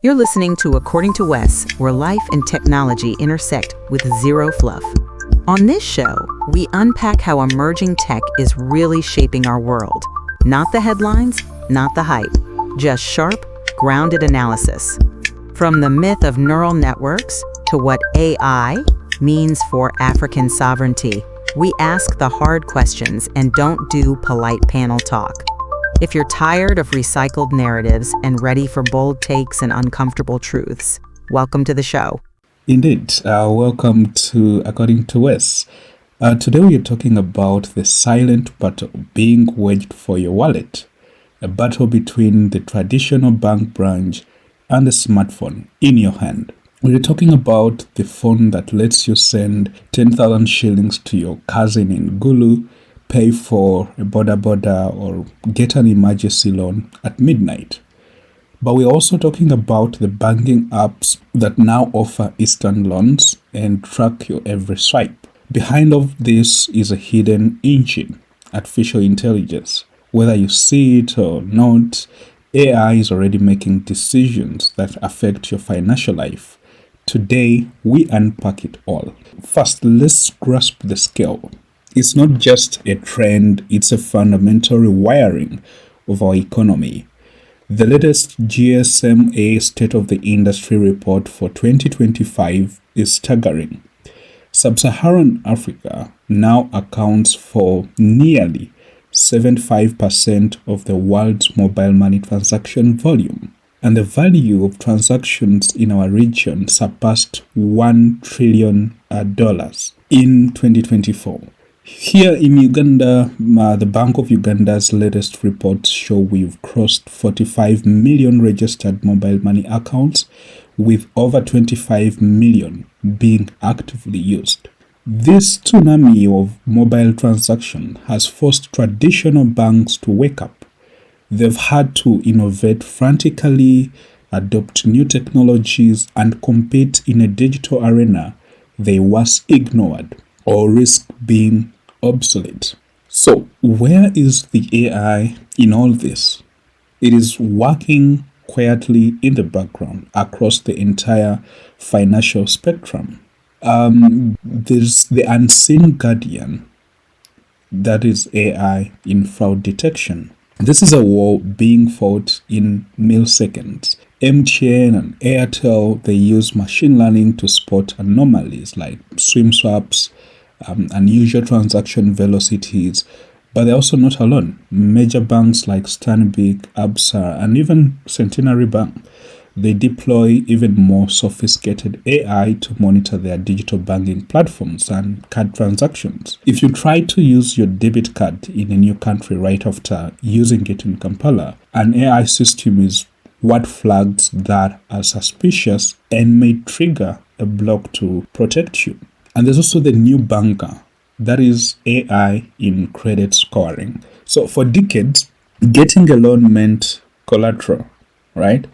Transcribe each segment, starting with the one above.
You're listening to According to Wes, where life and technology intersect with zero fluff. On this show, we unpack how emerging tech is really shaping our world. Not the headlines, not the hype, just sharp, grounded analysis. From the myth of neural networks to what AI means for African sovereignty, we ask the hard questions and don't do polite panel talk. If you're tired of recycled narratives and ready for bold takes and uncomfortable truths, welcome to the show. Indeed. Welcome to According to Wes. Today we are talking about the silent battle being waged for your wallet, a battle between the traditional bank branch and the smartphone in your hand. We're talking about the phone that lets you send 10,000 shillings to your cousin in Gulu, pay for a boda or get an emergency loan at midnight. But we're also talking about the banking apps that now offer instant loans and track your every swipe. Behind all of this is a hidden engine, artificial intelligence. Whether you see it or not, AI is already making decisions that affect your financial life. Today, we unpack it all. First, let's grasp the scale. It's not just a trend, it's a fundamental rewiring of our economy. The latest GSMA State of the Industry report for 2025 is staggering. Sub-Saharan Africa now accounts for nearly 75% of the world's mobile money transaction volume, and the value of transactions in our region surpassed $1 trillion in 2024. Here in Uganda, the Bank of Uganda's latest reports show we've crossed 45 million registered mobile money accounts, with over 25 million being actively used. This tsunami of mobile transaction has forced traditional banks to wake up. They've had to innovate frantically, adopt new technologies, and compete in a digital arena they once ignored or risk being obsolete. So, where is the AI in all this? It is working quietly in the background across the entire financial spectrum. There's the unseen guardian, that is AI in fraud detection. This is a war being fought in milliseconds. MTN and Airtel, they use machine learning to spot anomalies like swim swaps, unusual transaction velocities, but they're also not alone. Major banks like Stanbic, Absa, and even Centenary Bank, they deploy even more sophisticated AI to monitor their digital banking platforms and card transactions. If you try to use your debit card in a new country right after using it in Kampala, an AI system is what flags that as suspicious and may trigger a block to protect you. And there's also the new banker, that is AI in credit scoring. So for decades, getting a loan meant collateral, right?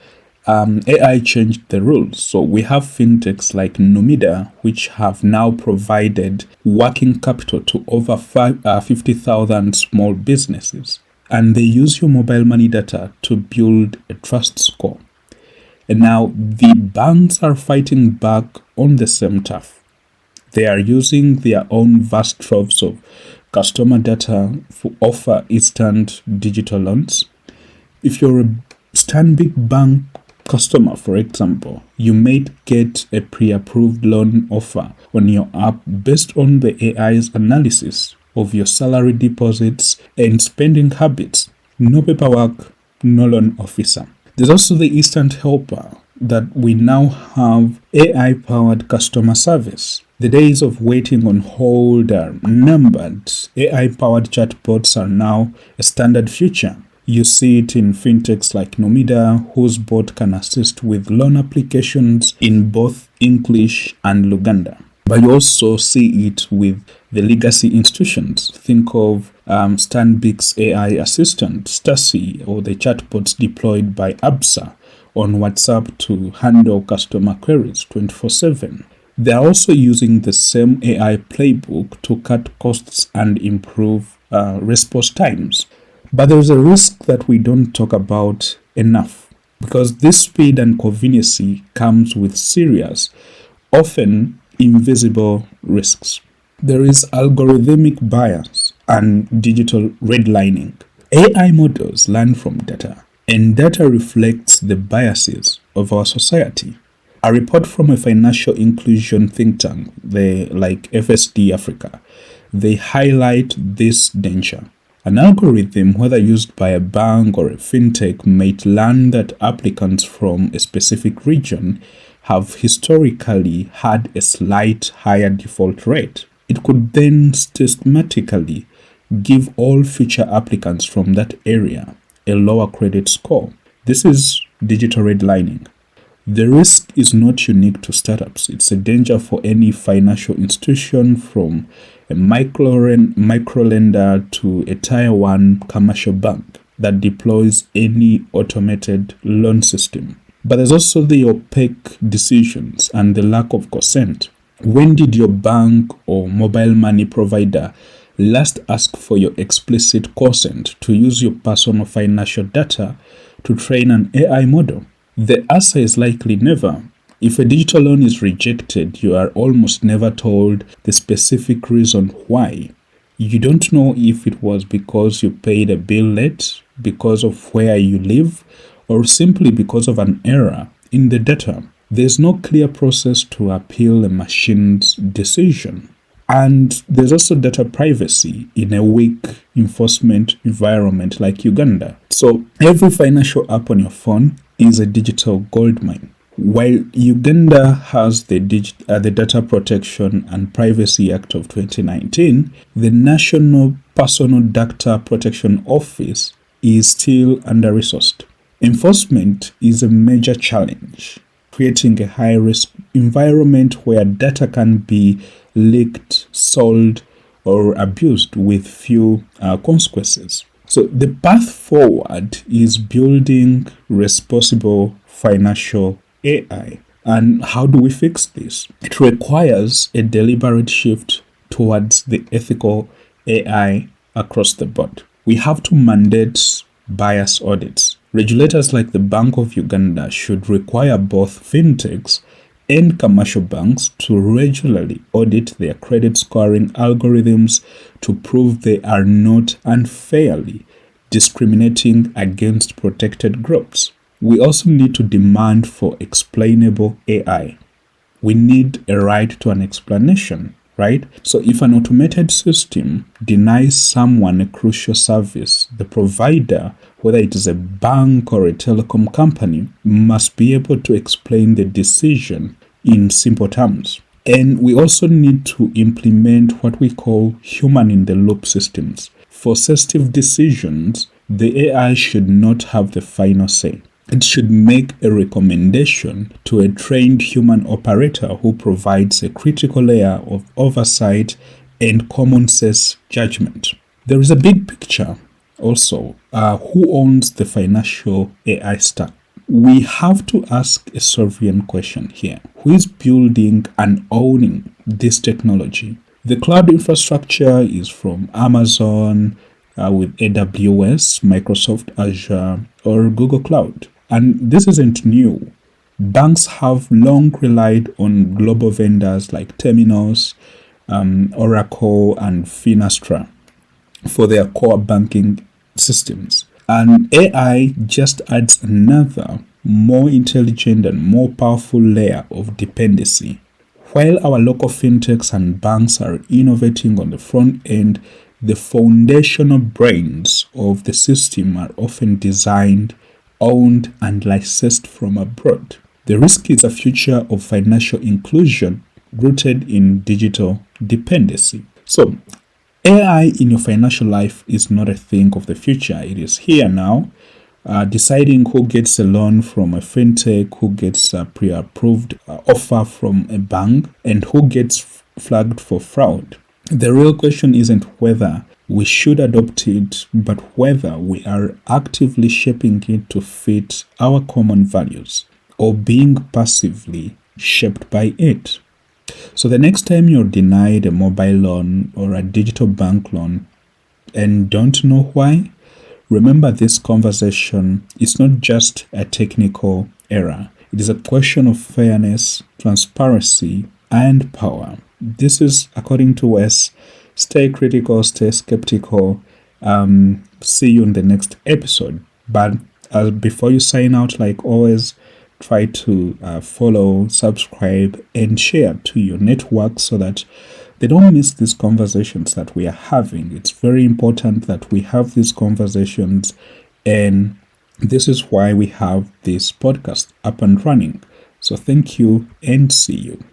AI changed the rules. So we have FinTechs like Numida, which have now provided working capital to over 50,000 small businesses. And they use your mobile money data to build a trust score. And now the banks are fighting back on the same turf. They are using their own vast troves of customer data to offer instant digital loans. If you're a Stanbic Bank customer, for example, you may get a pre-approved loan offer on your app based on the AI's analysis of your salary deposits and spending habits. No paperwork, no loan officer. There's also the instant helper that we now have AI-powered customer service. The days of waiting on hold are numbered. AI-powered chatbots are now a standard feature. You see it in fintechs like Numida, whose bot can assist with loan applications in both English and Luganda. But you also see it with the legacy institutions. Think of Stanbic's AI assistant, Stacy, or the chatbots deployed by Absa on WhatsApp to handle customer queries 24/7. They are also using the same AI playbook to cut costs and improve response times. But there's a risk that we don't talk about enough. because this speed and convenience comes with serious, often invisible risks. There is algorithmic bias and digital redlining. AI models learn from data, and data reflects the biases of our society. A report from a financial inclusion think tank, like FSD Africa, they highlight this danger. An algorithm, whether used by a bank or a fintech, might learn that applicants from a specific region have historically had a slight higher default rate. It could then systematically give all future applicants from that area a lower credit score. This is digital redlining. The risk is not unique to startups. It's a danger for any financial institution, from a microlender to a tier 1 commercial bank that deploys any automated loan system. But there's also the opaque decisions and the lack of consent. When did your bank or mobile money provider last ask for your explicit consent to use your personal financial data to train an AI model? The answer is likely never. If a digital loan is rejected, you are almost never told the specific reason why. You don't know if it was because you paid a bill late, because of where you live, or simply because of an error in the data. There's no clear process to appeal a machine's decision. And there's also data privacy in a weak enforcement environment like Uganda. So every financial app on your phone is a digital goldmine. While Uganda has the Data Protection and Privacy Act of 2019, the National Personal Data Protection Office is still under-resourced. Enforcement is a major challenge, creating a high-risk environment where data can be leaked, sold, or abused with few consequences. So the path forward is building responsible financial AI. And how do we fix this? It requires a deliberate shift towards the ethical AI across the board. We have to mandate bias audits. Regulators like the Bank of Uganda should require both fintechs and commercial banks to regularly audit their credit scoring algorithms to prove they are not unfairly discriminating against protected groups. We also need to demand for explainable AI. We need a right to an explanation, right? So if an automated system denies someone a crucial service, the provider, whether it is a bank or a telecom company, must be able to explain the decision in simple terms. And we also need to implement what we call human-in-the-loop systems. For sensitive decisions, the AI should not have the final say. It should make a recommendation to a trained human operator who provides a critical layer of oversight and common sense judgment. There is a big picture also. Who owns the financial AI stack? We have to ask a sovereign question here. Who is building and owning this technology? The cloud infrastructure is from Amazon with AWS, Microsoft Azure, or Google Cloud. And this isn't new. Banks have long relied on global vendors like Temenos, Oracle, and Finastra for their core banking systems. And AI just adds another, more intelligent and more powerful layer of dependency. While our local fintechs and banks are innovating on the front end, the foundational brains of the system are often designed, owned, and licensed from abroad. The risk is a future of financial inclusion rooted in digital dependency. So, AI in your financial life is not a thing of the future. It is here now. Deciding who gets a loan from a fintech, who gets a pre-approved offer from a bank, and who gets flagged for fraud. The real question isn't whether we should adopt it, but whether we are actively shaping it to fit our common values or being passively shaped by it. So the next time you're denied a mobile loan or a digital bank loan and don't know why, Remember, this conversation is not just a technical error. It is a question of fairness, transparency, and power. This is According to Wes. Stay critical, stay skeptical. See you in the next episode. But before you sign out, like always, try to follow, subscribe, and share to your network so that they don't miss these conversations that we are having. It's very important that we have these conversations, and this is why we have this podcast up and running. So thank you and see you.